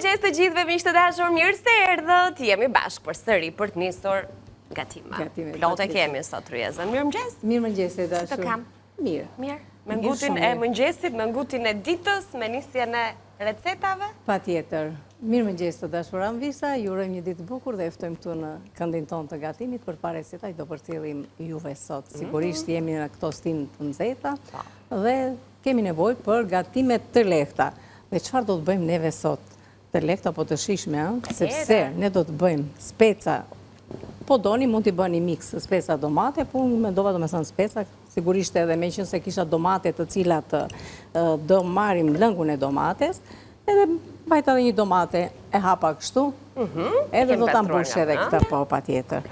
Mirëmëngjes të gjithëve, miq të dashur, mirë se erdhët. Jemi bashkë përsëri për të nisur gatima. Plotë kemi sot Ryezën. Mirëmëngjes. Mirëmëngjes e dashur. Si të kam? Mirë. Mirë. Me ngutin e mëngjesit, me ngutin e ditës, me nisjen e recetave. Patjetër. Mirëmëngjes të dashur Anvisa, ju urojmë një ditë të bukur dhe ftojmë këtu në këndin tonë të gatimit përpara se taj do përcjellim juve sot. Sigurisht jemi në këto stinë të nxehta dhe kemi nevojë për gatime të lehta. Dhe çfarë do të bëjmë neve sot? Të lehta apo të shijshme, sepse ne do të bëjmë speca. Po doni mund t'i bëni mix speca domate, po unë mendova domethënë speca, sigurisht edhe meqense kisha domate të cilat do marrim lëngun e domates, edhe bajta edhe një domate e hapa kështu, edhe do ta mbush edhe këtë po patjetër.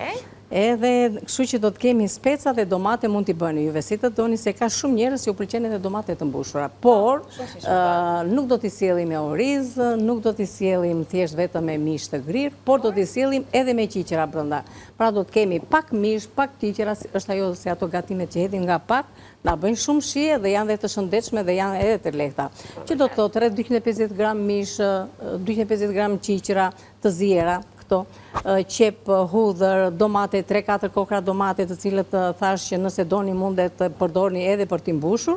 Edhe kështu që do të kemi speca dhe domate mund t'i bëni juve si të doni, se ka shumë njerëz që u pëlqen edhe domate të mbushura, por nuk do t'i sjellim me oriz, nuk do t'i sjellim thjesht vetëm me mish të grirë, por do t'i sjellim edhe me qiqra brenda. Pra do të kemi pak mish, pak qiqra, është ajo se ato gatimet që hedhin nga pak, na bëjnë shumë shije dhe janë dhe të shëndetshme dhe janë edhe të lehta. Që do të thotë rreth 250 gram mish, 250 gram qiqra të ziera, qep, hudhër, domate, 3-4 kokra domate të cilët thash që nëse doni mundet të përdorni edhe për t'i mbushur,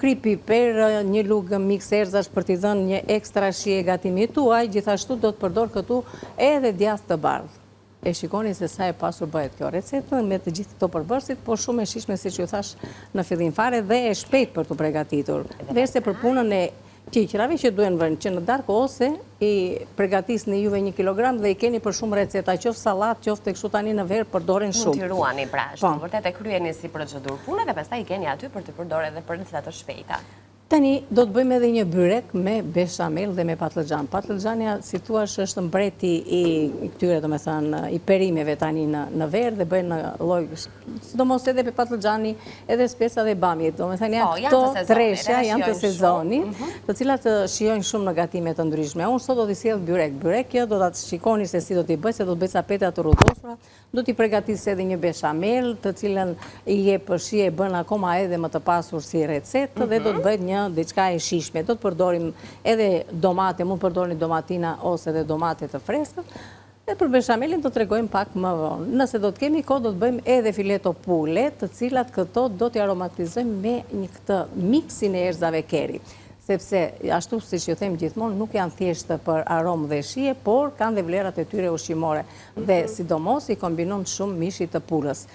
kri piper, një lugë mix erzash për t'i dhënë një ekstra shije gatimit tuaj, gjithashtu do të përdor këtu edhe djathë të bardhë. E shikoni se sa e pasur bëhet kjo recetë me të gjithë këto përbërësit, por shumë e shishme si që ju thash në fillim fare dhe e shpejt për të përgatitur. Verse për punën e qiqrave që duhen vënë që në darkë ose i përgatisni juve 1 kilogram dhe i keni për shumë receta, qoftë sallat, qoftë kështu tani në verë përdoren shumë. Mund t'i ruani pra, shumë vërtet e kryeni si procedurë pune dhe pastaj i keni aty për të përdorur edhe për receta të shpejta. Tani do të bëjmë edhe një byrek me beshamel dhe me patlıxhan. Patlıxhania, si thuash, është mbreti i këtyre, domethënë, i perimeve tani në verë dhe bëjnë në lloj, sidomos edhe patlıxhani, edhe speca dhe bamjet. Domethënë janë këto treshja, janë të sezonit, të cilat shijojnë shumë në gatime të ndryshme. Unë sot do t'i sjell byrek. Byrek do ta shikoni se si do t'i bëj, se do të bëj sapeta të rrotosura, do t'i përgatis edhe një beshamel, të cilën i jep shije bën akoma edhe më të pasur si recetë dhe do të bëhet një diçka e shishme. Do të përdorim edhe domate, mund përdorni domatina ose edhe domate të freskët. Dhe për beshamelin do të tregojmë pak më vonë. Nëse do të kemi kohë, do të bëjmë edhe fileto pule, të cilat këto do t'i aromatizojmë me një këtë miksin e erëzave keri. Sepse, ashtu si që ju them gjithmonë, nuk janë thjeshtë për aromë dhe shije, por kanë dhe vlerat e tyre ushqimore. Dhe sidomos i kombinon shumë mishit të pulës.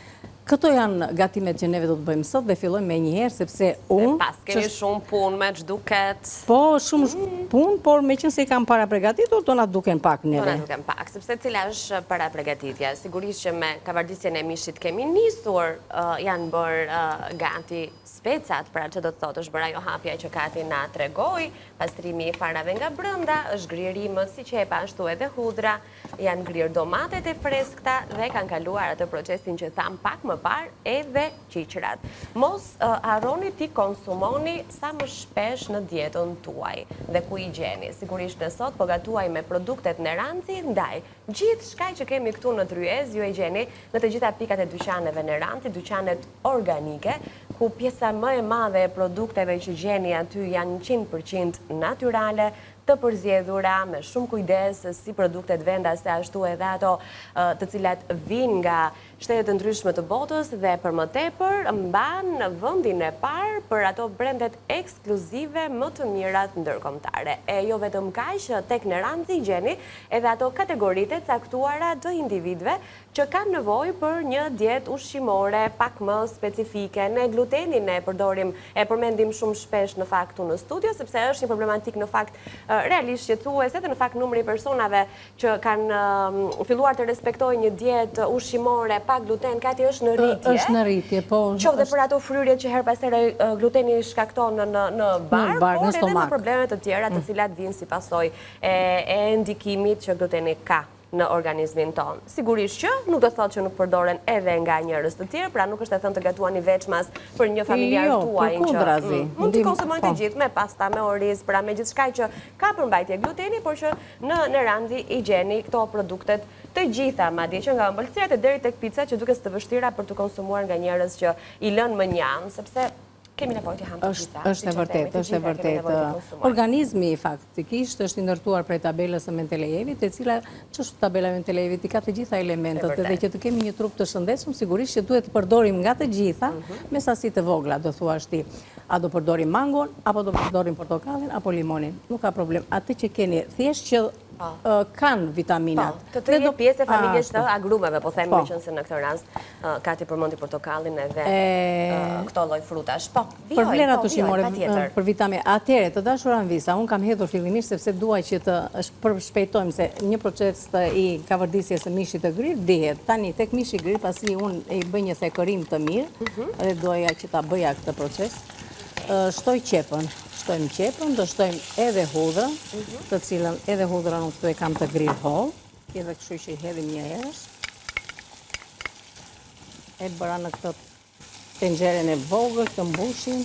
Këto janë gatimet që neve do të bëjmë sot dhe fillojmë me njëherë, sepse unë... Pas keni shumë punë me që duket... Po, shumë punë, por me qënë se i kam para pregatitur, do na duken pak neve. Do na duken pak, sepse cila është para pregatitja. Sigurisht që me kavardisjen e mishit kemi nisur, janë bërë gati specat, pra që do të thotë është bërë ajo hapja që Kati na tregoi, pastrimi i farave nga brenda, është grierimët si që e pashtu edhe hudra, janë grirë domatet e freskta dhe kanë kaluar atë procesin që tham pak më parë edhe qiqrat. Mos harroni ti konsumoni sa më shpesh në dietën tuaj dhe ku i gjeni. Sigurisht në sot po gatuaj me produktet në Ranci, ndaj gjithë shkaj që kemi këtu në Tryezë ju e gjeni në të gjitha pikat e dyqaneve në Ranci, dyqanet organike, ku pjesa më e madhe e produkteve që gjeni aty janë 100% natyrale, të përzjedhura, me shumë kujdes si produktet vendase, ashtu edhe ato të cilat vinë nga shtetet të ndryshme të botës dhe për më tepër mban në vendin e parë për ato brendet ekskluzive më të mirat ndërkombëtare. E jo vetëm kaq, tek në Ranci gjeni edhe ato kategoritë e caktuara të individëve që kanë nevojë për një dietë ushqimore pak më specifike. Ne glutenin e përmendim shumë shpesh në fakt në studio, sepse është një problematik në fakt realisht shqetësuese dhe në fakt numri i personave që kanë filluar të respektojnë një dietë ushqimore pa gluten, Kati është në rritje. Është në rritje, po. Qoftë për ato fryrjet që her pas here gluteni shkakton në bark, por edhe në probleme të tjera të cilat vinë si pasojë e ndikimit që gluteni ka në organizmin tonë. Sigurisht që nuk do të thotë që nuk përdoren edhe nga njerëz të tjerë, pra nuk është e thënë të gatuani veçmas për një familjar tuaj që mund t'i konsumojnë të gjithë me pasta, me oriz, pra me gjithçka që ka përmbajtje gluteni, por që në Ranci i gjeni këto produktet të gjitha, madje që nga ëmbëlsirat e deri tek pica që duket të vështira për të konsumuar nga njerëz që i lënë më njanë, sepse kemi nevojë të hamë të gjitha. Është e vërtet, është e vërtet. Organizmi faktikisht është ndërtuar prej tabelës së Mendelejevit, e cila ç'është tabela e Mendelejevit, i ka të gjitha elementet, edhe që të kemi një trup të shëndetshëm, sigurisht që duhet të përdorim nga të gjitha me sasi të vogla, do thuash ti. A do përdorim mangon, apo do përdorim portokallin, apo limonin. Nuk ka problem. Atë që keni, thjesht që kanë vitaminat. Të të një pjesë e familjes të agrumeve, po themi që nëse në këtë rast Kati përmendi portokallin edhe këto lloj frutash. Po, për vlerat ushqimore, për vitamin. Atëherë, të dashura Anvisa, unë kam hedhur fillimisht sepse duaj që të përshpejtojmë se një proces i kavërdisjes së mishit të grirë dihet. Tani tek mishi i grirë, pasi unë i bëj një thekërim të mirë, dhe doja që ta bëja këtë proces. Shtoj qepën, do shtojmë edhe hudrën, të cilën edhe hudrën unë këtu e kam të grirë hollë, edhe kështu që i hedhim një herësh. E bëra në këtë tenxeren e vogël, të mbushim.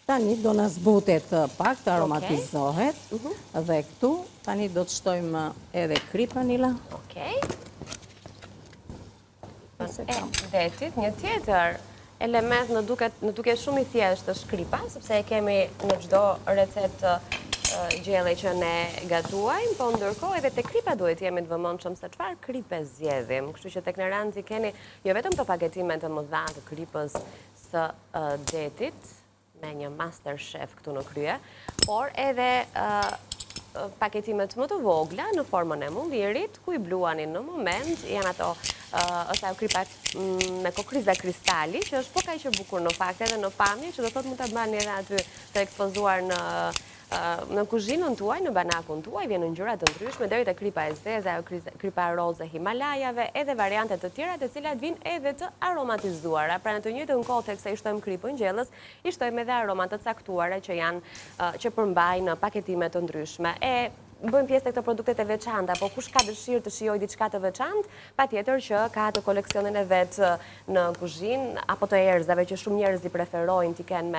Tani do na zbutet pak, të aromatizohet, dhe këtu tani do të shtojmë edhe krip anila. Okej. Detit, një tjetër element në duke shumë i thjesht të shkripa, sepse e kemi në çdo recetë gjelle që ne gatuajmë, po ndërkohë edhe te kripa duhet jemi të vëmendshëm se çfarë kripe zgjedhim. Kështu që tek Neranzi keni jo vetëm të paketimet të mëdha të kripës së detit, me një master chef këtu në krye, por edhe paketimet më të vogla në formën e mullirit, ku i bluani në moment, janë ato është ajo kripa me kokriza kristali, që është po kaq e bukur në fakt edhe në pamje, që do thotë mund ta bani edhe aty të ekspozuar në kuzhinën tuaj, në banakun tuaj, vjen në ngjyra të ndryshme, deri te kripa e zezë, ajo kripa roze Himalajave, edhe variante të tjera të cilat vijnë edhe të aromatizuara. Pra në të njëjtën kohë teksa i shtojmë kripën gjellës, i shtojmë edhe aroma të caktuara që përmbajnë paketime të ndryshme. Bëjmë pjesë të këto produktet e veçanta, po kush ka dëshirë të shijojë diçka të veçantë, patjetër që ka atë koleksionin e vet në kuzhinë, apo të erëzave që shumë njerëz i preferojnë t'i kenë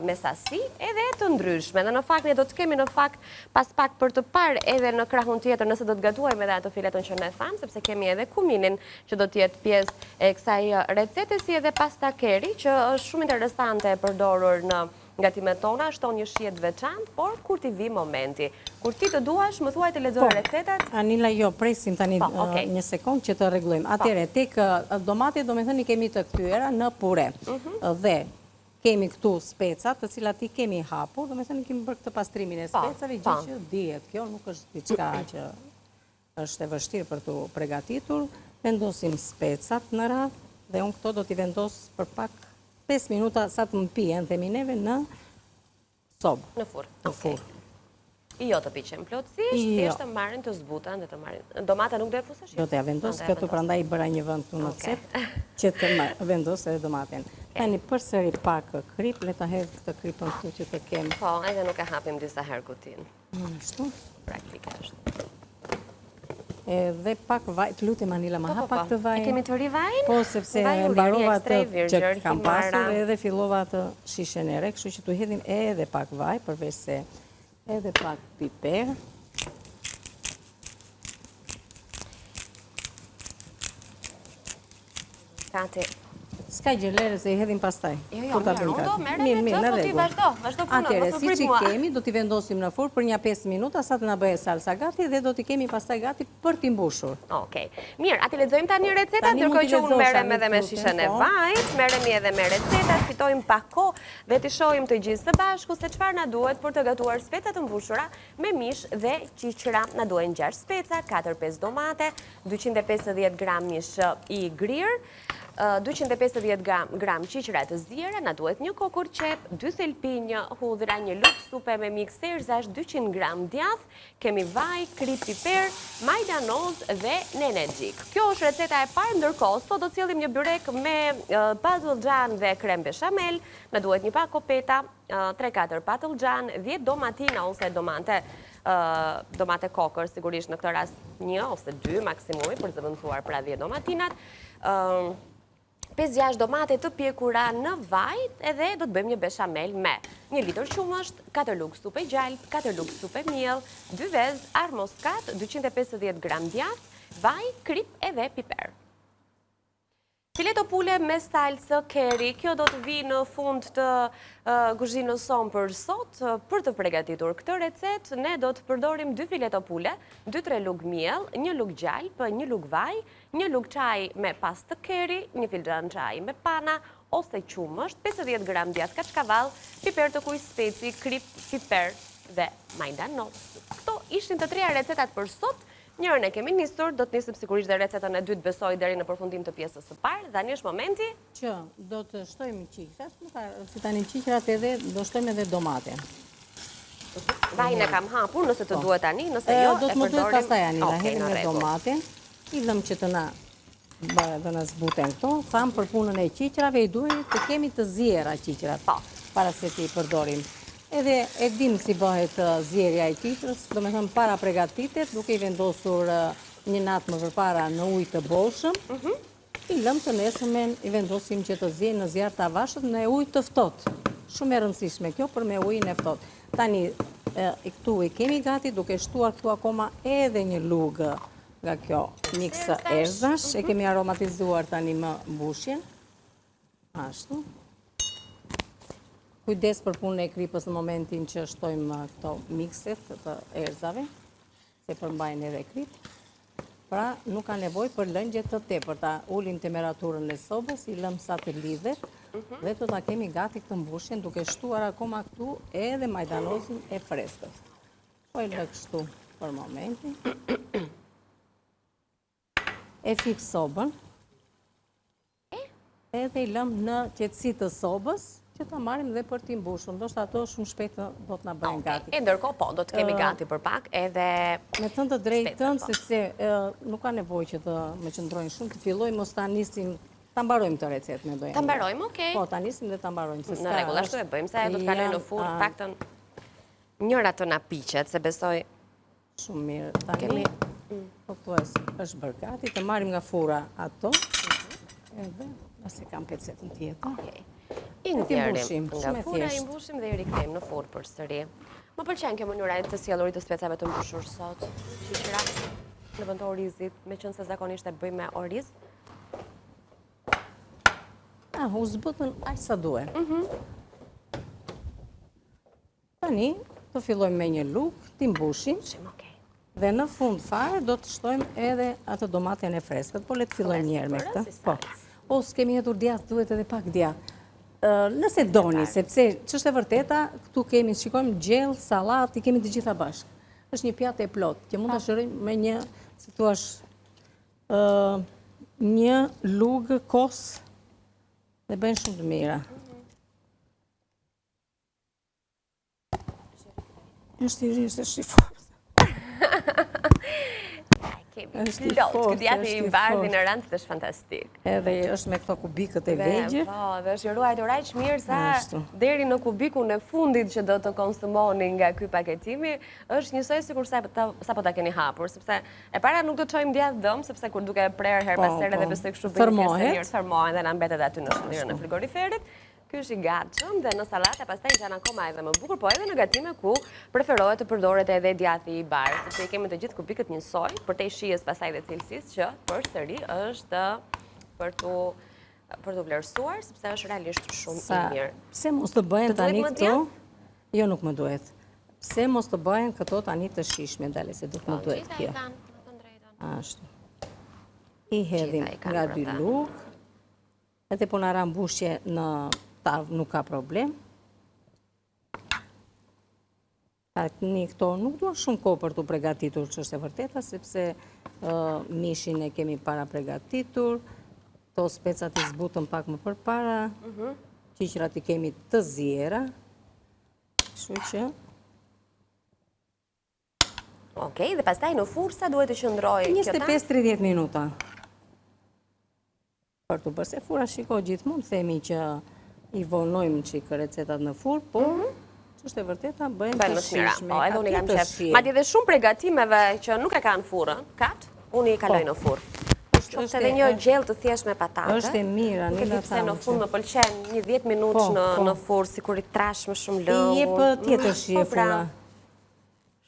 me sasi, edhe të ndryshme. Dhe në fakt ne do të kemi në fakt pas pak për të parë edhe në krahun tjetër, nëse do të gatuajmë edhe ato filetën që ne thamë, sepse kemi edhe kuminin që do të jetë pjesë e kësaj recete, si edhe pasta keri, që është shumë interesante e përdorur në gatimet tona, shton një shihet veçantë, por kur t'i vi momenti. Kur ti të duash, më thuaj të lexoj recetat? Anila, jo, presim tani një sekond që të rregullojmë. Atëherë, tek domatet, domethënë i kemi të kthyer në pure. Dhe kemi këtu specat, të cilat i kemi hapur, domethënë kemi bërë këtë pastrimin e specave, gjë që dihet. Kjo nuk është diçka që është e vështirë për të përgatitur. Vendosim specat në radhë dhe unë këto do t'i vendos për pak 5 minuta sa të më pijen, themi neve, në sobë. Në furrë. Jo të piqen plotësisht, thjesht të marrin të zbuten dhe të marrin. Domata nuk do e fusesh? Do t'ja vendos, këtu prandaj i bëra një vend këtu në cep, që të vendos edhe domaten. Tani përsëri pak krip, le ta hedh këtë kripën këtu që të kemi. Po, edhe nuk e hapim disa herë kutinë. Ashtu? Praktikisht. Dhe pak vaj, të lutem Anila, ma hap pak të vaj. E kemi të ri vajin? Po, sepse mbarova të që kam pasur edhe fillova të shishen e re, kështu që tu hedhim edhe pak vaj, përveç se edhe pak piper. Kati. Ska gjelere se i hedhim pastaj. Jo, unë do merrem me të, po ti vazhdo punën. Atere, si që kemi, do t'i vendosim në furrë për një 5 minuta, sa të na bëhe salsa gati, dhe do t'i kemi pastaj gati për t'i mbushur. Okej. Mirë, ati lexojmë tani recetat, ndërkohë që unë merrem edhe me shishen e vajit, merremi edhe me recetat, fitojmë pak kohë dhe t'i shohim të gjithë së bashku se çfarë na duhet për të gatuar speca të mbushura me mish dhe qiqra. Na duhen 6 speca, 4-5 domate, 250 gram mish i grirë, 250 gram qiqra të ziera, na duhet një kokur qep, 2 thelpi, një hudhra, një lugë supe me mix erzash, 200 gram djath, kemi vaj, krip, piper, majdanoz dhe nenexhik. Kjo është receta e parë, ndërkohë sot do cillim një byrek me patlıcan dhe krem bechamel, na duhet një pak kopeta, 3-4 patlıcan, 10 domatina ose domate kokër, sigurisht në këtë rast 1 ose 2 maksimumi për zëvendësuar pra 10 domatinat. 5-6 domate të pjekura në vaj, edhe do të bëjmë një bechamel me 1 litër qumësht, 4 lugë supe gjalp, 4 lugë supe miell, 2 vezë arë moskat, 250 gram djath, vaj, krip edhe piper. Fileto pule me salsë keri, kjo do të vi në fund të kuzhinës sonë për sot. Për të përgatitur këtë recet, ne do të përdorim 2 fileto pule, 2-3 lug miell, 1 lug gjalp, 1 lug vaj, 1 lug çaj me pastë të keri, 1 filxhan çaj me pana ose qumësht, 50 gram djath kaçkavall, piper të kuj, speci, krip, piper dhe majdanos. Këto ishin të 3 recetat për sot. Njërën e kemi nisur, do të nisëm sigurisht dhe recetën e dytë besoj deri në përfundim të pjesës së parë, dhe një është momenti që do të shtojmë qikrat, si tani qikrat edhe do shtojmë edhe domate. Vajin e kam hapur, nëse të duhet tani, nëse jo, do të më duhet pastaj Anila, hedhim me rregull. domate, i lëm që të na zbuten këto, thamë për punën e qiqrave, i duhet të kemi të zjera qiqrat, para se ti përdorim. Edhe e dim si bëhet zjerja e qiqrës, do me thëmë para pregatitet, duke i vendosur një natë më përpara në ujë të boshëm, i lëm të nesërmen i vendosim që të zjerë në zjarë të avashët në ujë të ftohtë. Shumë e rëndësishme kjo për me ujën e ftohtë. Tani, këtu i kemi gati, duke shtuar këtu akoma edhe një lugë nga kjo miksë erzash, e kemi aromatizuar tani më mbushjen. Ashtu. Kujdes për punën e kripës në momentin që shtojmë këto mikset të erzave, se përmbajnë edhe krip. Pra, nuk ka nevoj për lëngje të tepërta. Ulim temperaturën e sobës, i lëm sa të lidhet, dhe të ta kemi gati këtë mbushjen, duke shtuar akoma këtu edhe majdanosin e freskët. Po e lë kështu për momentin. E fik sobën, edhe i lëm në qetësi të sobës, që ta marim dhe për t'i mbushur, ndoshta ato shumë shpejt do t'na bëjnë gati. E ndërkohë po, do të kemi gati për pak edhe me thënë të drejtën, sepse nuk ka nevojë që të më qëndrojnë shumë, të fillojmë mos ta nisim, ta mbarojmë të recetë me dojë. Ta mbarojmë, okay. Po, ta nisim dhe ta mbarojmë. Në rregull, ashtu e bëjmë, se do të kalojnë në furrë, paktën njëra të na piqet, se besoj shumë mirë. Tani, po thuaj, është bërë gati, të marrim nga furra ato, edhe nëse kam pecetën tjetër. I nxjerrim nga furra, i mbushim dhe i rikthejmë në furrë përsëri. Më pëlqen kjo mënyra të sjellurit të specave të mbushur sot. Qiqra në vend të orizit, meqense zakonisht e bëjmë me oriz. U zbutën aq sa duhet. Tani, të fillojmë me një lugë, t'i mbushim. Dhe në fund fare do të shtojmë edhe atë domaten e freskët, po le të fillojmë njerë me këtë. Po. O, s'kemi hetur djath, duhet edhe pak djath. Nëse doni, sepse që është e vërteta, këtu kemi, shikojmë gjellë, salat, i kemi të gjitha bashkë. është një pjatë e plot, që mund të shërim me një, si thuash, një lugë kos dhe bëjnë shumë të mira. Është i rrisë, është i fortë. Kemi plot, këtë djatë i bardhi në randë të është fantastik. Edhe është me këto kubikët e vegjë. Po, dhe është ruajtur aq mirë sa deri në kubikun e fundit që do të konsumoni nga ky paketimi, është njësoj sikur sa po ta keni hapur, sepse e para nuk do të çojmë djathtë dëm, sepse kur duke prerë her pas here dhe besoj kështu bëjmë mirë, fermohen dhe na mbetet aty në shëndirën e frigoriferit. Ky është i gatshëm dhe në salate pastaj janë akoma edhe më bukur, po edhe në gatime ku preferohet të përdoret edhe djathi i bardhë, sepse i kemi të gjithë kubikët njësoj, përtej shijes pastaj dhe cilësisë që përsëri është për të vlerësuar, sepse është realisht shumë i mirë. Pse mos të bëhen tani këto? Jo, nuk më duhet. Pse mos të bëhen këto tani të shishme, dale se nuk më duhet kjo. Ashtu. I hedhim nga dy lugë, edhe po në rambushje në tavë nuk ka problem. Një këto nuk duhet shumë kohë për të pregatitur, që është e vërteta, sepse mishin e kemi para pregatitur, to specat i zbutën pak më përpara, qiqrat i kemi të zjera, kështu që... Okej, dhe pastaj në furrë sa duhet të qëndrojë kjo ta? 25-30 minuta. Për të bërë se furra shiko gjithmonë, themi që i vonojmë qikë recetat në furrë, por që është e vërteta bëjmë të shishme. Edhe unë i kam qef. Madje dhe shumë pregatimeve që nuk e kanë furrën, unë i kaloj në furrë. Është edhe një gjellë të thjesht me patate. Është e mirë, nuk e di pse në fund më pëlqen një 10 minutë në furrë, sikur i trash më shumë lëngur. I jep tjetër shije furra.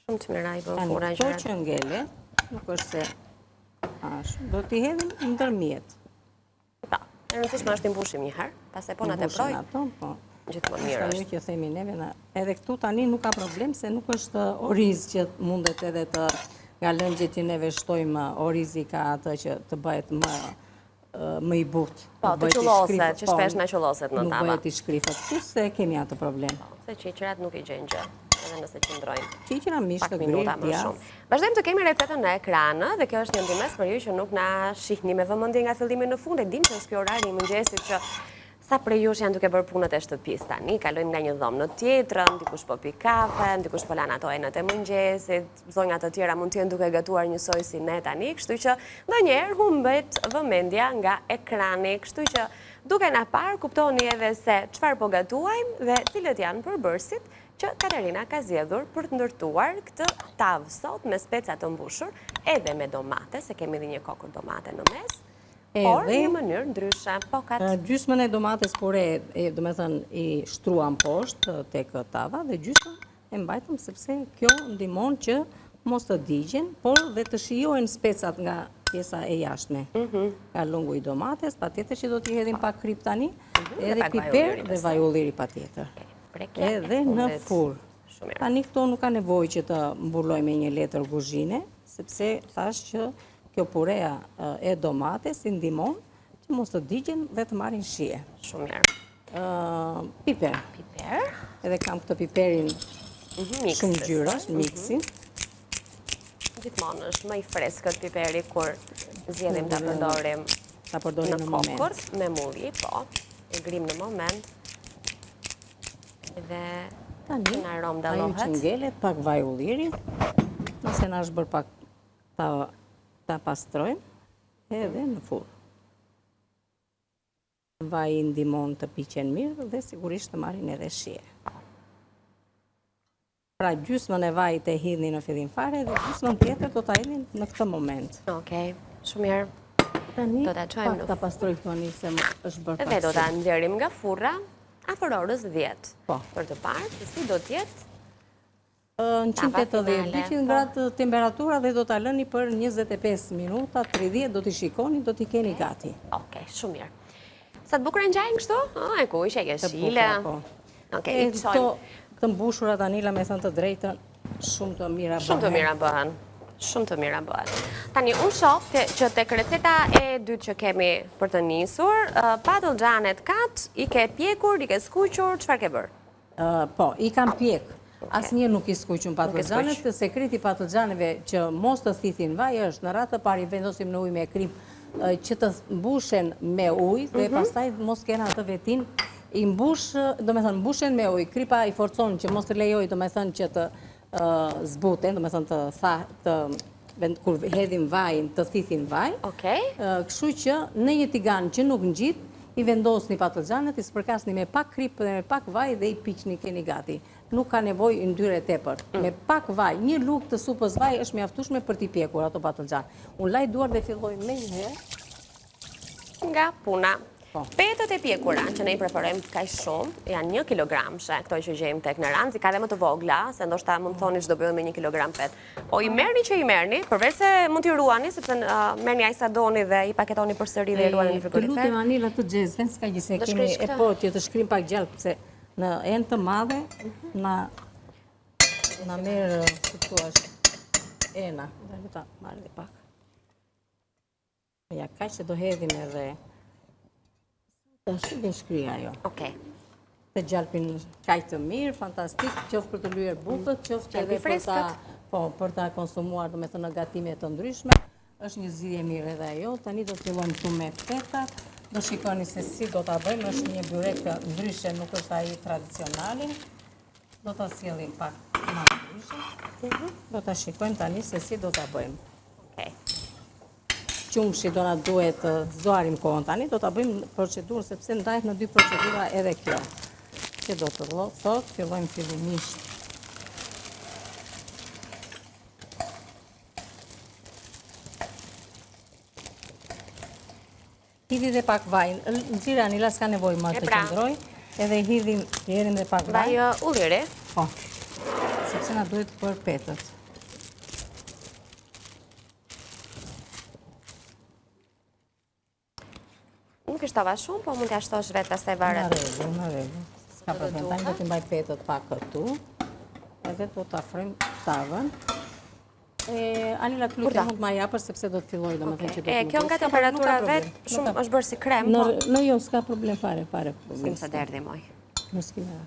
Shumë të mira i bën furra gjëra. Këto që ngele, nuk është se ashtu, do t'i hedhim ndërmjet. E rëndësishme është imbushim një herë, pastaj po na teproj. Gjithmonë mirë është. Që themi neve, edhe këtu tani nuk ka problem, se nuk është oriz që mundet edhe të nga lëngjet që neve shtojmë, orizi ka atë që të bëhet më i butë. Po, të qulloset, që shpesh në qulloset në tava. Nuk bëhet i shkrifët, që se kemi atë problem. Se qiqërat nuk i gjenë gjë, edhe nëse qëndrojnë. Qiqëra misht të grilë, djath. Vazhdojmë të kemi receptën në ekranë, dhe kjo është një ndimes për ju që nuk na shihni me vëmendje nga fillimi në fund, e dim që është kjo orari i mëngjesit që sa prej jush janë duke bërë punët e shtëpis tani, kalojnë nga një dhomë në tjetrën, dikush po pi kafe, dikush po lan ato enët e mëngjesit, zonjat të tjera mund t'jenë duke gatuar njësoj si ne tani, kështu që ndonjëherë humbet vëmendja nga ekrani, kështu që duke na parë kuptoni edhe se çfarë po gatuajmë dhe cilët janë përbërësit që Katerina ka zgjedhur për të ndërtuar këtë tavë sot me speca të mbushur, edhe me domate, se kemi edhe një kokër domate në mes. Por një mënyrë ndryshe, pokat. Gjysmën e domates pore, do me thënë, i shtruam poshtë tek tava dhe gjysmën e mbajtëm sepse kjo ndihmon që mos të digjen, por dhe të shijohen specat nga pjesa e jashtme. Ka lungu i domates, patjetër që do t'i hedhim pak krip tani, edhe piper dhe vaj ulliri patjetër. Edhe në furr. Tani këto nuk ka nevojë që të mbulloj me një letër kuzhine, sepse thash që kjo purea e domates i ndihmon që mos të digjen dhe të marrin shije. Shumë mirë. Piper. Edhe kam këtë piperin shumë ngjyrash, miksin. Gjithmonë është më i freskët piperi kur zgjedhim ta përdorim në moment. Kokër me mulli, po. E grim në moment. Dhe tani në aromë ajo dallohet. që ngelet pak vaj ulliri, nëse na është bërë pak ta pastrojmë edhe në furr. Vaj i ndihmon të piqen mirë dhe sigurisht të marrin edhe shije. Pra gjysmën e vajit e hidhni në fillim fare dhe gjysmën tjetër do ta hedhni në këtë moment. Okej, shumë mirë. Tani Do ta çojmë pak ta pastroj tani se është bërë pak. Dhe do ta nxjerrim nga furra afër orës 10. Po. Për të parë se si do t'jetë në 180-200 gradë temperatura dhe do t'a lëni për 25 minuta, 30, do t'i shikoni, do t'i keni gati. Okej, shumë mirë. Sa të bukura ngjajnë kështu? E ku ishe keshile. Okej, i çojmë. Të mbushura Danila, me thënë të drejtën, shumë të mira bëhen. Shumë të mira bëhen. Shumë të mira bëhen. Tani, unë shoh që tek receta e dytë që kemi për të nisur, patullxhanet kat, i ke pjekur, i ke skuqur, çfarë ke bërë? Po, i kam pjek. Asnjë nuk i skuqun patullxhanet, sekreti i patullxhaneve që mos të thithin vaj është në radhë të parë i vendosim në ujë me krip që të mbushen me ujë dhe pastaj mos kenë atë vetin i mbush, do me thënë mbushen me ujë, kripa i forcon që mos të lejoj, do me thënë që të zbuten, do me thënë kur hedhim vajin, të thithin vaj. Kështu që në një tigan që nuk ngjit, i vendosni patullxhanet, i spërkasni me pak krip dhe me pak vaj dhe i piqni, keni gati. Nuk ka nevojë yndyrë tepër. Me pak vaj, një lugë të supës vaj është mjaftueshme për t'i pjekur ato patullxhan. Unë laj duar dhe filloj me një herë nga puna. Petët e pjekura, që ne i preferojmë kaq shumë, janë 1 kilogramshe, këto që gjejmë tek në rancë, ka dhe më të vogla, se ndoshta mund thoni çdo bëjmë me 1 kilogram pet. Po i merrni që i merrni, përveç se mund t'i ruani, sepse merrni aq sa doni dhe i paketoni përsëri dhe i ruani në frigorifer. Të lutem Anila të xhezven, s'ka gjë se kemi e po që të shkrim pak gjallë, pse në enë të madhe na merr si thua ena. Do ta marr edhe pak. Ja, kaq se do hedhim edhe dhe shkria jo. Të gjalpin kaq të mirë, fantastik, qoftë për të lyer bukët, qoftë edhe për ta konsumuar, do me thënë në gatime të ndryshme, është një zgjidhje mirë edhe ajo. Tani do të fillojmë këtu me petat, do shikoni se si do ta bëjmë, është një byrek ndryshe, nuk është ai tradicionali. Do ta sjellim pak më ndryshe. Do ta shikojmë tani se si do ta bëjmë. Qumshi do na duhet zoarim kohën tani, do ta bëjmë procedurën sepse ndahet në 2 procedura edhe kjo. Që do të thotë, fillojmë fillimisht hidhi dhe pak vaj. Nxirë Anila, s'ka nevojë më të qëndroj. Edhe hidhim dhe pak vaj. Vaj ulliri? Po. Sepse na duhet për petët. Nuk ishtova shumë, po mund t'ja shtosh vetë pastaj varet. Në rregull. S'ka problem, tani do t'i mbaj petët pak këtu. Edhe do t'a frym tavën. Anila klute mund ma japër sepse do t'filloj do më thënë që do t'mu. Kjo nga temperatura vetë, shumë është bërë si krem, po. Në jo, s'ka problem fare. S'kim se derdi moj. Në s'kime.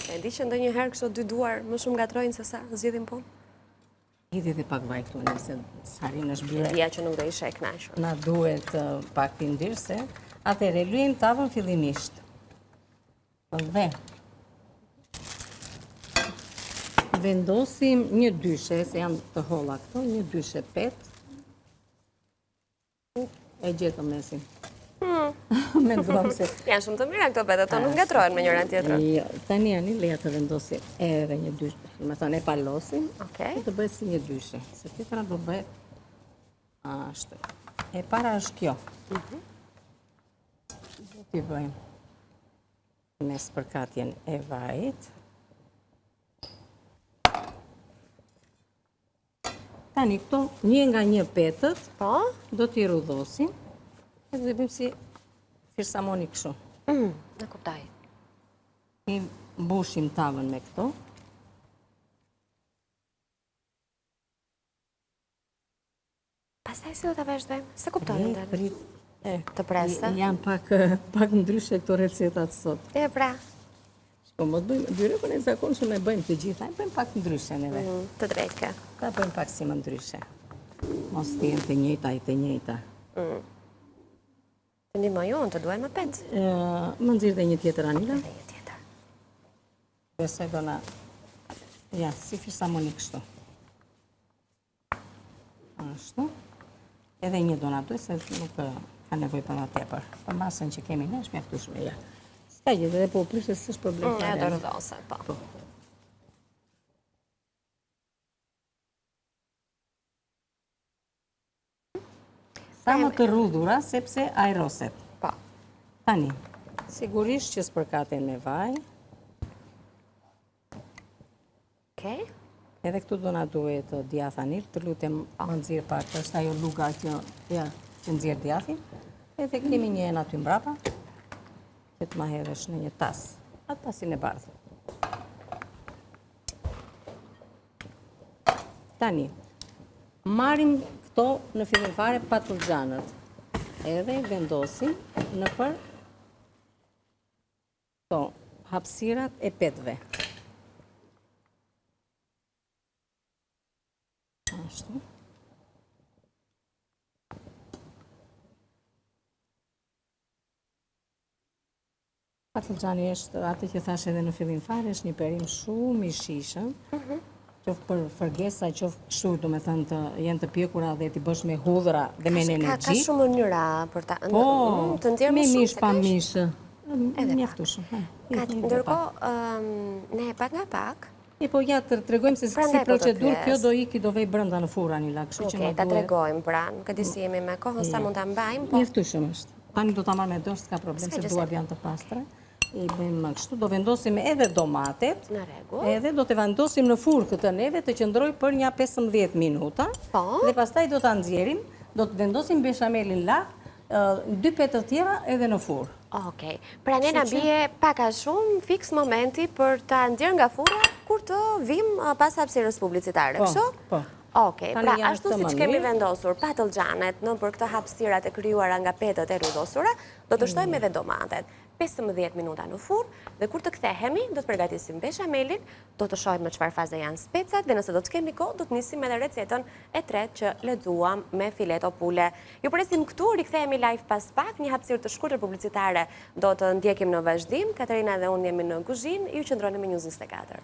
E di që ndonjëherë kështu dy duar më shumë ngatrojnë se sa zgjidhin punë. Hidhi dhe pak vaj këtu, nëse Sarin është bire. Dia që nuk do ishe e kënaqur. Na duhet pak pindyrse. Atëherë, lyejmë tavën fillimisht. Dhe vendosim një dyshe, se janë të holla këto, një dyshe pet. E gjetëm mesin. Menduam se... Janë shumë të mira këto pet, ato nuk ngatrohen me njëra tjetrën. Jo, tani janë leja të vendosim edhe një dyshe. Me thonë e palosim, të bëhet si një dyshe. Se tjetra do bëhet ashtu. E para është kjo. Do t'i bëjmë me spërkatjen e vajit. Tani këto një nga një petët, do t'i rudhosim, edhe dhe bëjmë si firsamoni kështu. Në kuptaj. I mbushim tavën me këto. Pastaj si do t'a vazhdojmë? Se kuptojnë të Prit. Të preste? Janë pak ndryshe këto recetat sot. E pra. Po më të bëjmë, byrëkën e zakonshëm e bëjmë të gjitha, e bëjmë pak ndryshe neve. Të drejtke. Ta bëjmë pak si më ndryshe. Mos të jenë të njëjta i të njëjta. Të ndihmoj unë, të duhen më pet. Më nxirr dhe një tjetër Anila. Dhe një tjetër. Besoj do na... Ja, si firsamoni kështu. Ashtu. Edhe një do na duhet, se nuk ka nevoj për më tepër. Për masën që kemi ne, është mjaftueshme, ja. Ska gjithë dhe po prishtë së është problem fare. E do rëdhose, po. Sa më të rrudhura, sepse ajroset. Po. Tani, sigurisht që spërkaten me vaj. Okej. Edhe këtu do na duhet djathanil, të lutem më nxirr pak, është ajo luga që nxjerr djathin. Edhe kemi një enë aty mbrapa, që të ma hedhësh në një tas, atë tasin e bardhë. Tani, marim këto në fillim fare patlıgjanët, edhe vendosim në për këto hapësirat e petve. Ashtu. Patlıgjani është atë që thash edhe në fillim fare, është një perim shumë i shishëm, qoftë për fërgesa, qoftë kështu, do me thënë të jenë të pjekura dhe t'i bësh me hudhra dhe me energji. Ka shumë mënyra për ta të ndjerë më shumë se me mish pa mishë. Mjaftueshëm. Ndërkohë, ne pak nga pak. Po ja, të tregojmë se si procedur kjo do iki do vej brenda në furr Anila, kështu që Okej, ta tregojmë pra, nuk e di si jemi me kohën, sa mund ta mbajmë, po. Mjaftueshëm është. Tani do ta marr me dorë, s'ka problem, se duart janë të pastra. I bëjmë kështu, do vendosim edhe domatet, edhe do të vendosim në furr këtë neve të qëndroj për një 15 minuta, dhe pastaj do të nxjerrim, do të vendosim beshamelin lart, 2 petët tjera edhe në furr. Okej, pra ne na bie pak a shumë fiks momenti për ta nxjerrë nga furra kur të vim pas hapësirës publicitare, kështu? Po. Okej, pra ashtu siç kemi vendosur patlıgjanet në për këtë hapësirat e krijuara nga petët e rrydhosura, do të shtojmë edhe domatet. 15 minuta në furr dhe kur të kthehemi do të përgatisim beshamelin, do të shohim në çfarë faze janë specat dhe nëse do të kemi kohë do të nisim edhe recetën e tretë që lexuam me fileto pule. Ju presim këtu, rikthehemi live pas pak, një hapësirë të shkurtër publicitare do të ndjekim në vazhdim. Katerina dhe unë jemi në kuzhinë, ju qëndroni me News 24.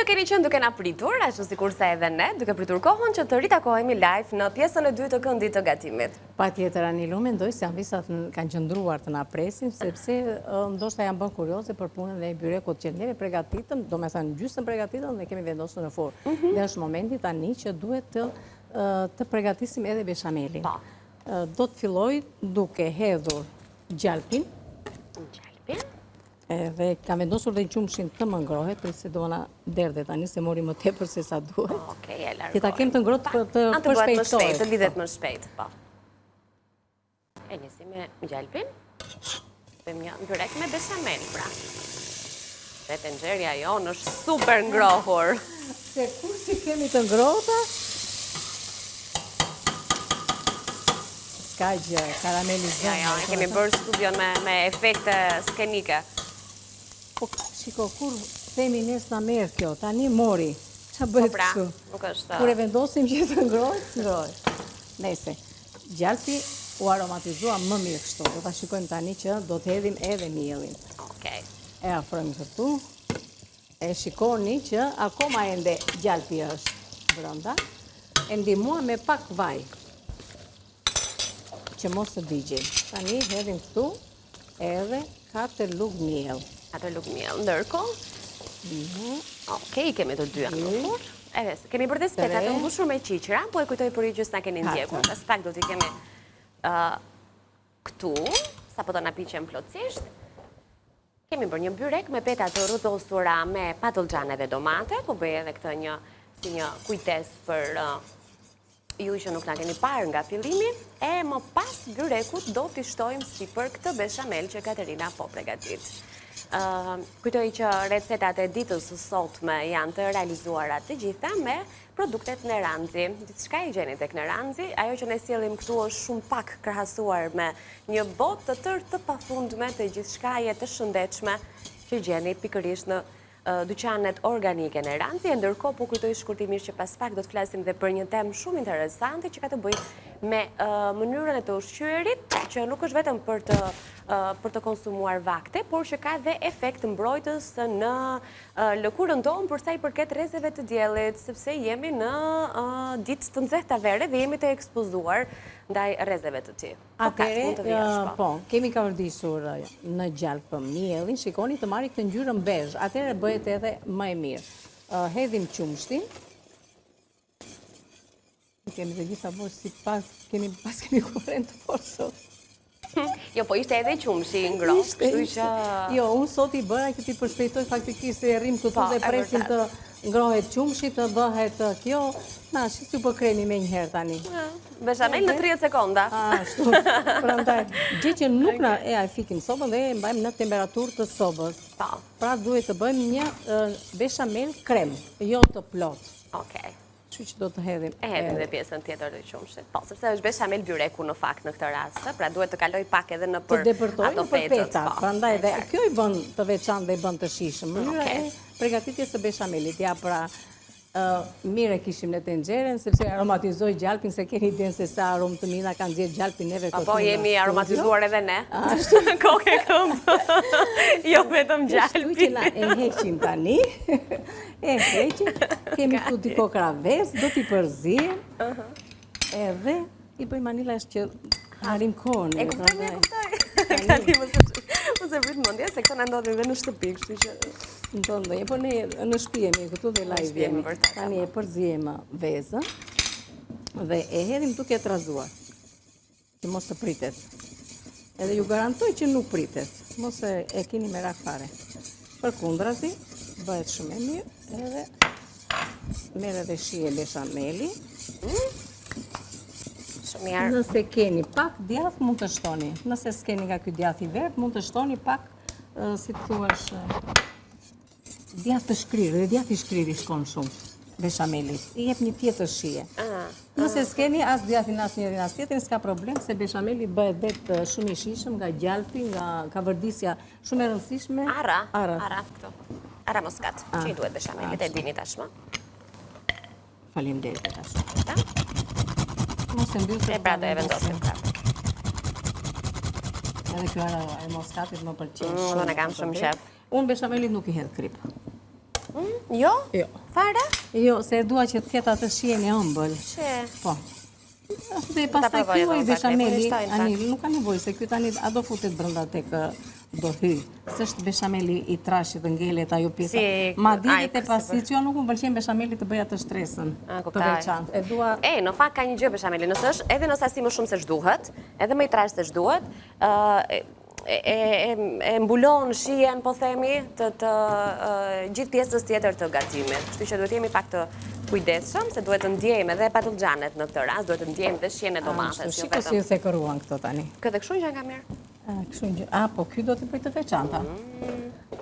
keni qenë duke na pritur, ashtu sikurse edhe ne, duke pritur kohën që të ritakohemi live në pjesën e dytë të këndit të gatimit. Patjetër, Anilu, mendoj se janë visat kanë qëndruar të na presin, sepse ndoshta janë bën kurioze për punën e byrekut që neve përgatitëm, do me thënë gjysmë përgatitëm dhe kemi vendosur në forë. Dhe është momenti tani që duhet të përgatisim edhe beshamelin. Do të filloj duke hedhur gjalpin. Dhe kam vendosur dhe qumshin të më ngrohet, për se do na derdhe tani, se mori më tepër se sa duhet. Okej, e largoj. Që ta kem të ngrohtë për të përshpejtohet. Të lidhet më shpejt, po. E nisi me gjalpin. Bëjmë një byrek me beshamel, pra. Dhe tenxherja jonë është super ngrohur. Se kur si kemi të ngrohta, s'ka gjë, karamelizëm. Ja, e kemi bërë studion me efekte skenike. Po, shiko, kur themi nes na merë kjo, tani mori, qa bëhet kështu? Nuk është... Kur e vendosim që të ngrohet. Nese, gjalpi u aromatizua më mirë kështu. Do ta shikojmë tani që do të hedhim edhe mielin. Okej. E afrojmë këtu. E shikoni që akoma ende gjalpi është brenda. E ndihmua me pak vaj. Që mos të digjej. Tani hedhim këtu edhe 4 lugë miell. 4 lugë miell. Ndërkohë, okej, kemi të dyja në furrë. Edhe, kemi bërë dhe spetat të mbushur me qiqra, po e kujtoj për i gjysë na keni ndjekur. Pas pak do t'i kemi këtu, sa po të na piqem plotësisht. Kemi bërë një byrek me peta të rrotosura me patlıxhan dhe domate, po bëj edhe këtë si një kujtes për ju që nuk na keni parë nga fillimi, e më pas byrekut do t'i shtojmë si për këtë beshamel që Katerina po pregatit. Kujtoj që recetat e ditës së sotme janë të realizuara të gjitha me produktet Neranzi. Diçka i gjeni tek Neranzi, ajo që ne sjellim këtu është shumë pak krahasuar me një botë të tërë të pafundme të gjithçkaje të shëndetshme që gjeni pikërisht në dyqanet organike Neranzi, e ndërkohë po kujtoj shkurtimisht që pas pak do të flasim dhe për një temë shumë interesante që ka të bëjë me mënyrën e të ushqyerit, që nuk është vetëm për të konsumuar vakte, por që ka dhe efekt mbrojtës në lëkurën tonë për sa i përket rrezeve të diellit, sepse jemi në ditë të nxehta vere dhe jemi të ekspozuar ndaj rrezeve të tij. Atëre, po, kemi kavërdisur në gjalp mielin, shikoni të marri këtë ngjyrën bezh, atëre bëhet edhe më e mirë. Hedhim qumshtin. Kemi të gjitha bërë si pas kemi kurrent të fortë sot. Jo, po ishte edhe qumshi i ngrohtë, kështu që... Jo, unë sot i bëra që ti përshpejtoj faktikisht se rrim këtu dhe presim të ngrohet qumshi, të bëhet kjo. Na, shqit ju po kremi me njëherë tani. Beshamel në 30 sekonda. Ashtu, prandaj. Gjë që nuk na e fikim sobën dhe e mbajmë në temperaturë të sobës. Pra duhet të bëjmë një beshamel krem, jo të plot. Okej. Kështu që do të hedhim. E hedhim dhe pjesën tjetër të qumshit. Po, sepse është beshamel byreku në fakt në këtë rast, pra duhet të kaloj pak edhe në për ato petët. Të depërtojmë për petat, prandaj dhe kjo i bën të veçantë dhe i bën të shijshëm. Mënyra e përgatitjes së beshamelit, ja pra mire kishim në tenxherën, sepse aromatizoj gjalpin, se keni idenë se sa aromë të mina kanë nxjerrë gjalpin neve këtu. Apo jemi aromatizuar edhe ne. Kokë këmbë. Jo vetëm gjalpin. Kështu që na e heqim tani. E heqim. Kemi këtu diko kraves, do t'i përzijem. Edhe i bëjmë anilash që harim kohën. E kuptoj. Tani mos e vrit mendja se këto na ndodhin edhe në shtëpi, kështu që ndonjë, po ne në shtëpi jemi këtu dhe live jemi. Tani e përzijem vezën dhe e hedhim duke trazuar, që mos të pritet. Edhe ju garantoj që nuk pritet, mos e keni merak fare. Përkundrazi, bëhet shumë e mirë, edhe merr edhe shije beshameli. Shumë mirë. Nëse keni pak djath, mund të shtoni. Nëse s'keni nga ky djath i verdh, mund të shtoni pak, si të thuash, djath të shkrirë, dhe djath i shkriri shkon shumë beshamelit. I jep një tjetër shije. Nëse s'keni as djathin as njërin as tjetrin, s'ka problem, se beshameli bëhet vetë shumë i shishëm nga gjalpi, nga kavërdisja shumë e rëndësishme. Ara, këto. Ara moskat, që i duhet beshamelit, e dini tashmë. Faleminderit tashmë. Mos e mbyll. E pra do e vendosim prapë. Edhe kjo ara e moskatit më pëlqen shumë. Unë kam shumë shef. Unë beshamelit nuk i hedh krip. Jo? Jo. Fare? Jo, se dua që të ketë atë shijen e ëmbël. Që? Po. Dhe pastaj provoj edhe kyoj unë, beshameli, po, ishtojnë, ani, nuk ka nevojë se ky tani a do futet brenda tek do hy. S'është beshameli i trashit të ngelet ajo pjesa. Madje te pasicion nuk më pëlqen beshameli të bëj atë shtresën. Të veçantë. E dua. Në fakt ka një gjë beshameli, nëse është edhe nëse as më shumë se ç'duhet, edhe më i trash se ç'duhet, e mbulon shijen, po themi, të gjithë pjesës tjetër të gatimit. Kështu që duhet jemi pak të kujdesshëm, se duhet të ndjejmë edhe patullxhanet në këtë rast, duhet të ndjejmë dhe shijen e domates. Shiko si u thekëruan këto tani. Këtë kështu që nga mirë? Kështu një, po ky do t'i bëj të veçanta.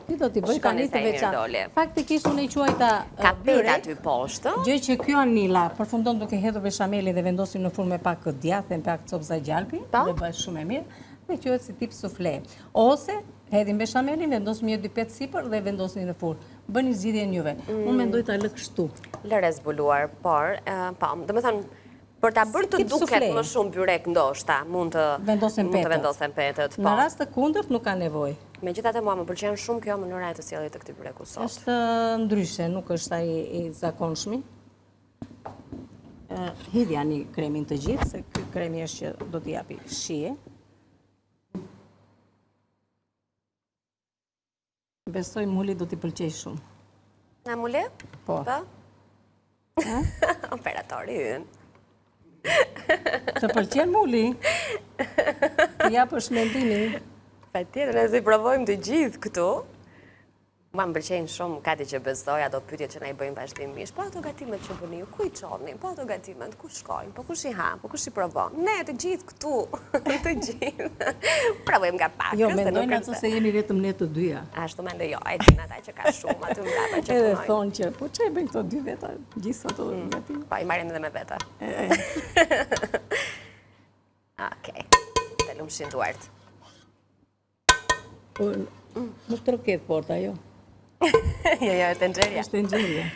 Ky do t'i bëj tani të veçanta. Faktikisht unë e quajta kapet aty poshtë. Gjë që ky Anila përfundon duke hedhur beshamelin dhe vendosim në furrë me pak djathë, me pak copza gjalpi, dhe bëhet shumë e mirë. Dhe quhet si tip sufle. Ose hedhim beshamelin, vendosim 1-2 sipër dhe vendosim në furrë. Bëni zgjidhjen juve. Unë mendoj ta lë kështu. Lëre zbuluar, por, po, domethënë për ta bërë të duket më shumë byrek ndoshta, mund të vendosen petët. Në rast të kundërt nuk ka nevojë. Megjithatë mua më pëlqen shumë kjo mënyra e të sjellit të këtij byreku sot. Është ndryshe, nuk është ai i zakonshmi. Hidhja një kremin të gjithë, se ky kremi është që do t'i japi shije. Besoj muli do t'i pëlqej shumë. Na muli? Po. Operatori ynë. Të pëlqen muli? Të japësh mendimin? Patjetër, nëse i provojmë të gjithë këtu. Ma më pëlqejnë shumë kati që besoj, ato pyetjet që na i bëjmë vazhdimisht. Po ato gatimet që bëni ju, ku i çonni? Po ato gatimet ku shkojnë? Po kush i ha? Po kush i provon? Ne të gjithë këtu, të gjithë. Provojmë nga pak. Jo, mendojnë ato se jemi vetëm ne të dyja. Ashtu mendoj jo, e din ata që ka shumë aty mbrapa që punojnë. Edhe thonë që, po çfarë bëjnë këto dy veta, gjithë ato gatime? Po i marrin edhe me veta. Okej. Të lumshin duart. Nuk troket porta, jo. Jo, të nxjerrja. Është nxjerrja.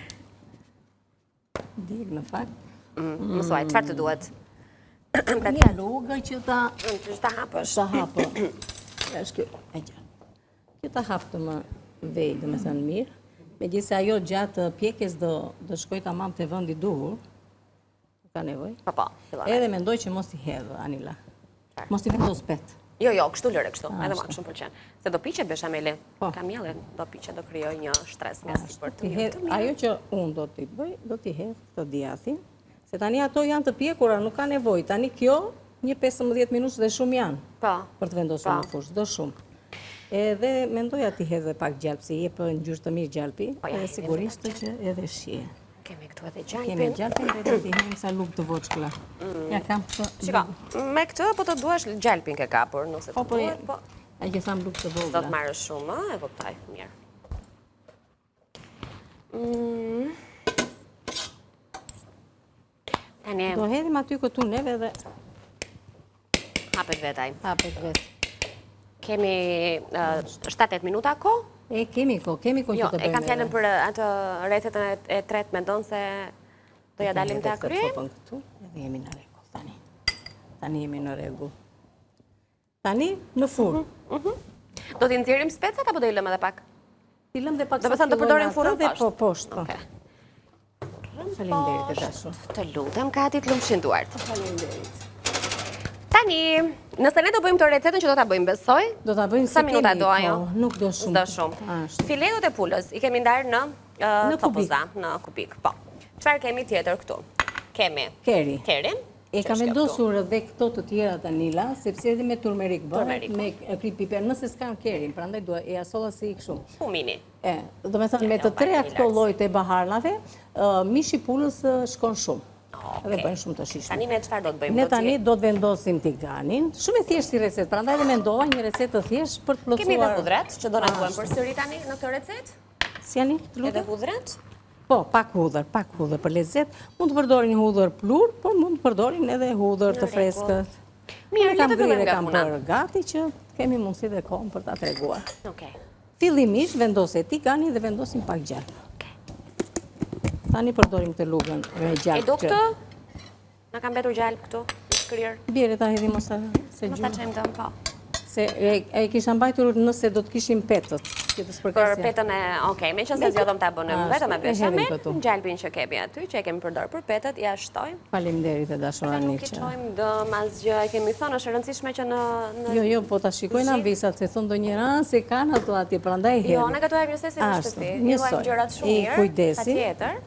Dik në fakt. Më thuaj, çfarë të duhet? Një lugë që ta hapësh. Ta hapë. Është kjo, e gjatë. Kjo ta hapë të më vej, dhe me thënë mirë. Megjithëse ajo gjatë pjekjes do shkoj tamam te vendi duhur. Ka nevojë. Po. Edhe mendoj që mos i hedh, Anila. Mos i vendos pet. Jo, kështu lëre kështu, edhe ma shumë pëlqen. Se do piqet beshameli, kamjellin, do piqet, do krijoj një shtres nga sipër të mirë. Ajo që unë do t'i bëj, do t'i hedh të djathin, se tani ato janë të pjekura, nuk ka nevojë. Tani kjo, një 15 minutë dhe shumë janë për të vendosur në fushë, do shumë. Edhe mendoja t'i hedh dhe pak gjalp, se jep ngjyrë të mirë gjalpi, edhe sigurisht që edhe shije. Kemi këtu edhe gjalpin. Kemi gjalpin dhe t'i hedhim sa lugë të voçkla. Ja kam këtë. Shiko, me këtë po të duash gjalpin ke kapur, nëse të duhet, po. A që tham lugë të vogla. Do të marrë shumë, e kuptoj, mirë. Do hedhim aty këtu neve dhe hapet vetaj. Hapet vetë. Kemi 7-8 minuta ko? Kemi ko që të bëjmë. Jo, e kam fjallën për atë recetën e tretë, mendon se do ja dalim të akryem? Këtu, edhe jemi në rregull tani. Tani jemi në rregull. Tani në furrë. Do t'i nxjerrim specat apo do i lëm edhe pak? I lëm dhe pak. Do të thënë do përdorim furrën poshtë? Po, poshtë. Faleminderit e dashur. Të lutem Kati, të lumshin duart. Faleminderit. Tani, nëse ne do bëjmë të recetën që do ta bëjmë, besoj? Do ta bëjmë sa minuta do ajo? Nuk do shumë. Do shumë. Filetut e pulës i kemi ndarë në topoza, në kubik. Po. Çfarë kemi tjetër këtu? Kemi kerin. E kam vendosur edhe këto të tjera Anila, sepse edhe me turmerik bëhet, me krip piper, nëse s'kam kerin, prandaj dua e asolla si kështu. Humini. Do me thënë me të treja këto llojet e baharnave, mishi pulës shkon shumë. Dhe bëjnë shumë të shishme. Tani ne çfarë do të bëjmë? Ne tani do të vendosim tiganin. Shumë e thjeshtë si recetë, prandaj dhe mendova një recetë të thjeshtë për të plotësuar. Kemi edhe hudrat që do na duhen përsëri tani në këtë recetë? Si janë? Edhe hudrat? Po, pak hudhër për lezet. Mund të përdorin hudhër plur, por mund të përdorin edhe hudhër të freskët. Mirë, le të fillojmë nga kam puna. bërë gati që kemi mundësi dhe kohën për ta treguar. Okej. Fillimisht vendose tiganin dhe vendosim pak gjalp. Tani përdorim të lugën me gjalp. E do këtë? Na ka mbetur gjalp këtu, në shkrirë. Bjerë ta hedhim ose se Mos ta çojmë dëm, po. Se e kisha mbajtur nëse do të kishim petët. tjetës Për përkasja. petën e, okej, me që se zjodhëm ta bënëm vetëm e beshamel, këtu. në gjalpin që kemi aty, që e kemi përdorë për petët, ja shtojmë. Faleminderit e dashura Nuk i Niqe. qojmë dë asgjë, e kemi thonë, është e rëndësishme që në... Jo, po ta shikojnë anvisat, se thonë do njëra se kanë ato atje, prandaj hedhin. Jo, ne këtu e njësesi në shtëpi, i luajmë gjërat shumë mirë, kujdesi, patjetër.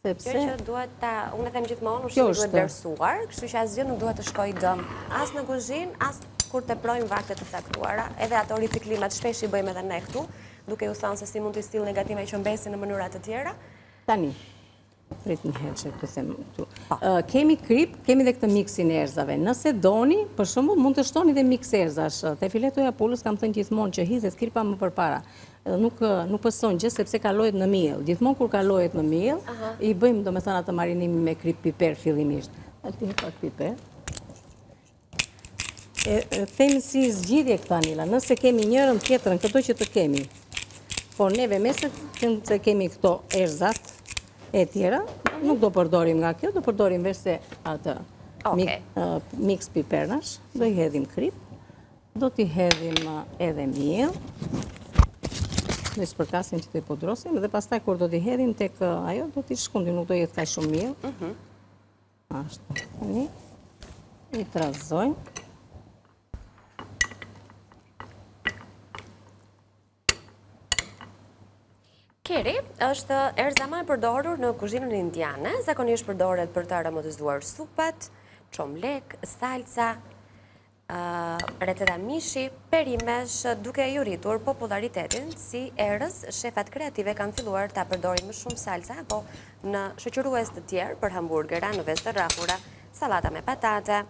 sepse Kjo që duhet ta, unë e them gjithmonë, ushqimi duhet vlerësuar, kështu që asgjë nuk duhet të shkojë dëm, as në kuzhinë, as kur teprojmë vakte të caktuara, edhe ato riciklimat shpesh i bëjmë edhe ne këtu, duke u thënë se si mund të sillni gatima që mbesin në mënyra të tjera. Tani, prit një herë që të them këtu. Kemi krip, kemi dhe këtë miksin e erzave. Nëse doni, për shembull, mund të shtoni dhe miks erzash. Te filetoja pullës kam thënë gjithmonë që hidhet kripa më përpara. Nuk pëson gjë sepse kalohet në miell. Gjithmonë kur kalohet në miell, i bëjmë domethënë atë marinimi me krip piper fillimisht. Aty pak piper. Themi si zgjidhje këtë Anila, nëse kemi njërën tjetrën këto që të kemi, por neve meset se kemi këto erzat e tjera, nuk do përdorim nga kjo, do përdorim veç se atë mix pipernash, do i hedhim krip, do t'i hedhim edhe miell, do i spërkasim që t'i pudrosim, dhe pastaj kur do t'i hedhim tek ajo, do t'i shkundim, nuk do jetë ka shumë miell. Ashtu, tani, i trazojmë. Keri është erza më e përdorur në kuzhinën indiane, zakonisht përdoret për të aromatizuar supat, çomlek, salsa, receta mishi, perimesh, duke ju rritur popularitetin si erës, shefat kreative kanë filluar ta përdorin më shumë salsa apo në shoqërues të tjerë për hamburgera, në vezë të rrahura, sallata me patate.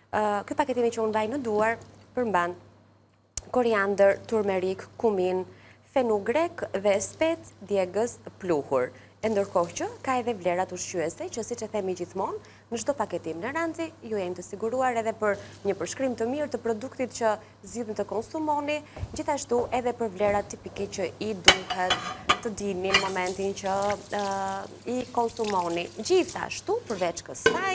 Ky paketimi që unë mbaj në duar përmban koriandër, turmerik, kumin, fenugrek dhe spec djegës pluhur. E ndërkohë që ka edhe vlerat ushqyese që siç e themi gjithmonë, në çdo paketim në ranci ju jeni të siguruar edhe për një përshkrim të mirë të produktit që zgjidhni të konsumoni, gjithashtu edhe për vlerat tipike që i duhet të dini në momentin që i konsumoni. Gjithashtu, përveç kësaj,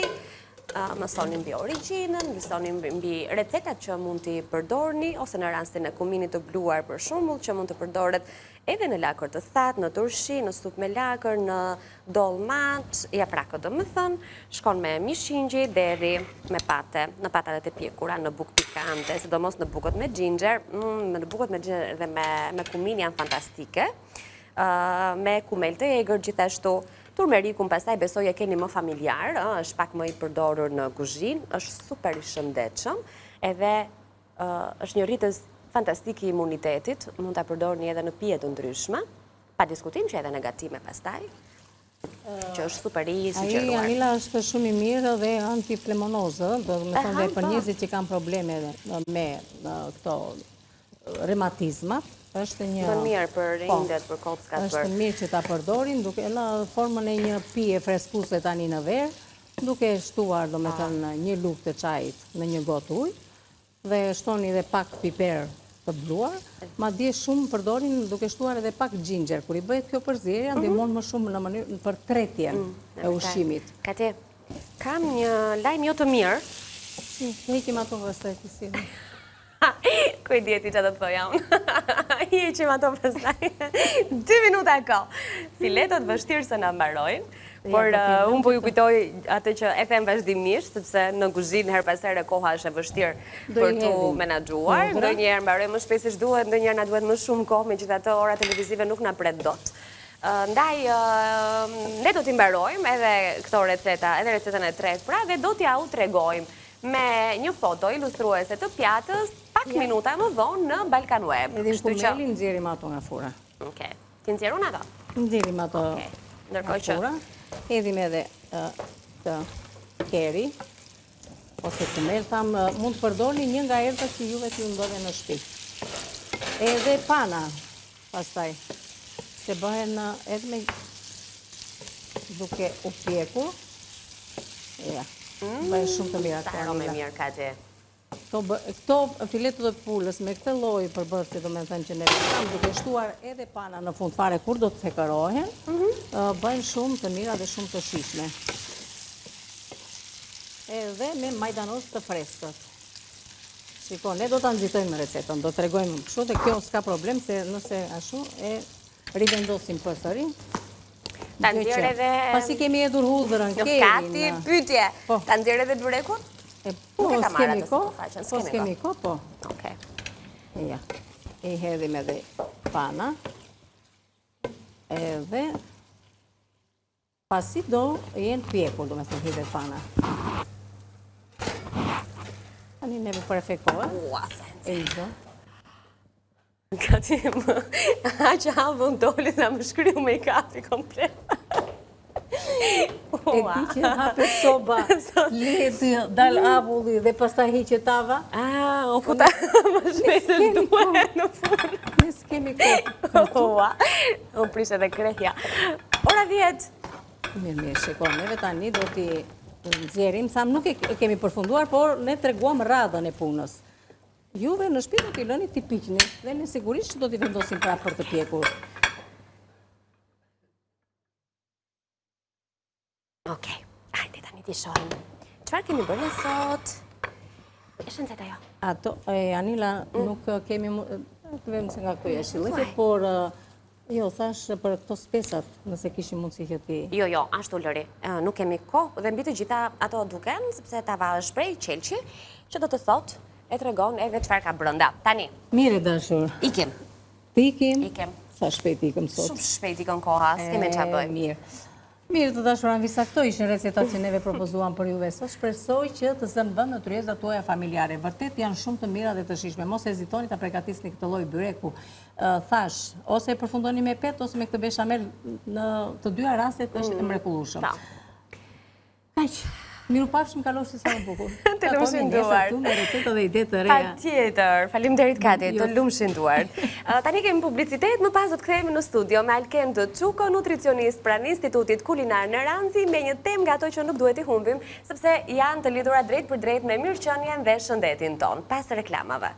mësoni mbi origjinën, mësoni mbi recetat që mund t'i përdorni, ose në rastin e kuminit të bluar për shembull, që mund të përdoret edhe në lakër të thatë, në turshi, në supë me lakër, në dolmat, japrakët domethënë, shkon me mishingji deri me pate, në patat e pjekura, në bukë pikante, sidomos në bukët me ginger, në bukët me ginger dhe me kumin janë fantastike, me kumel të egër gjithashtu. Turmerikun pastaj besoj e keni më familjar, është pak më i përdorur në kuzhinë, është super i shëndetshëm, edhe është një rritës fantastik i imunitetit, mund ta përdorni edhe në pije të ndryshme, pa diskutim që edhe negative pastaj, që është super i sugjeruar. Ai Anila është shumë i mirë dhe antiflemonozë, do të thonë dhe për njerëzit që kanë probleme me këto reumatizmat. Është një... Dhe mirë për rindet, për kockat, është mirë që ta përdorin, duke në formën e një pije freskuse tani në verë, duke shtuar, do me thënë, një lugë të çajit në një gotë ujë, dhe shtoni edhe pak piper të bluar, madje shumë përdorin duke shtuar edhe pak ginger. Kur i bëhet kjo përzierje, ndihmon më shumë në mënyrë për tretjen e ushqimit. Kati, kam një lajm jo të mirë. Ne ikim ato pastaj të si. Kuj djeti që të të thoja unë. I qim ato pastaj. 2 minuta ka. Filetot vështirë se në mbarojnë. Por unë po ju kujtoj atë që e them vazhdimisht, sepse në kuzhinë her pas here koha është e vështirë për të menaxhuar. Ndonjëherë mbaroj më shpejt se duhet, ndonjëherë na duhet më shumë kohë, megjithatë ora televizive nuk na pret dot. Ndaj, ne do t'i mbarojmë edhe këto receta, edhe recetën e tretë, pra, dhe do t'ja u tregojmë me një foto ilustruese të pjatës pak minuta më vonë në Balkan Web. Edhe kumelin nxjerrim ato nga fura. Okej. Ti nxjerrun ato? Nxjerrim ato nga fura. Hedhim edhe të keri, ose kumel, thamë, mund të përdorni një nga erëzat që juve t'ju ndodhe në shtëpi. Edhe pana, pastaj, se bëhen edhe me duke u pjekur. Ja. Bëjë shumë të mirë ato. Arome mirë, Kati. Këto filetot e pullës me këtë lloj përbërësi, do me thënë që ne kam duke shtuar edhe pana në fund fare kur do të thekërohen, bëjnë shumë të mira dhe shumë të shishme. Edhe me majdanoz të freskët. Shiko, ne do të nxitojmë recetën, do të tregojmë kështu dhe kjo s'ka problem se nëse ashtu e rivendosim përsëri. Ta nxjerr edhe Pasi kemi hedhur hudhërën, Nuk kati pyetje. Ta nxjerr edhe byrekun? Po, Nuk e ta marrë s'kemi atë kohë, po s'kemi kohë, po. Okej. Ja, i hedhim edhe pana, edhe pasi do jenë pjekur, do me thënë hidhe pana. Tani neve për efekt kohë, e izo. Gati më, që havën doli dhe më shkryu me i kafi komplet. E di që hapet soba, leti, dal avulli dhe pastaj hiqe tava. O puta, më shpesë duhet në furë. Ne s'kemi kohë. Unë prishe dhe krehja. Ora 10. Mirë, shikon, neve tani do t'i nxjerrim, thamë nuk e kemi përfunduar, por ne treguam radhën e punës. Juve në shtëpi do t'i lëni t'i piqni, dhe ne sigurisht që do t'i vendosim prapë për të pjekur. Okej, hajde tani t'i shohim. Çfarë kemi bërë ne sot? E shëndet ajo. Ato, Anila, nuk kemi, të vëmë se nga këto jashillike, por jo, thash për këto spesat, nëse kishim mundësi që ti... Jo, ashtu lëri. Nuk kemi kohë dhe mbi të gjitha ato duken, sepse tava është prej qelqi, që do të thot e tregon edhe çfarë ka brenda. Tani. Mire, dashur. Ikim. Ikim? Ikim. Sa shpejt ikim sot. Shumë shpejt ikën koha, s'kemi ç'a bëj. Mirë. Mirë të dashuran visa, këto ishin recetat që neve propozuam për juve sot. Shpresoj që të zëmbën në tryezat tuaja familjare. Vërtet janë shumë të mira dhe të shishme. Mos hezitoni ta prekatisni këtë lloj byreku. Thash, ose e përfundoni me pet ose me këtë beshamel, në të dyja rastet është e mrekullueshëm. Kaq. Miru pafshim, kalosh sa më bukur. Të lumshin duart. Me receta dhe ide të reja. Patjetër. Faleminderit Kati, të lumshin duart. Tani kemi publicitet, më pas do të kthehemi në studio me Alken Çuko, nutricionist pranë Institutit Kulinar në Ranzi, me një temë nga ato që nuk duhet i humbim, sepse janë të lidhura drejt për drejt me mirëqenien dhe shëndetin ton. Pas reklamave.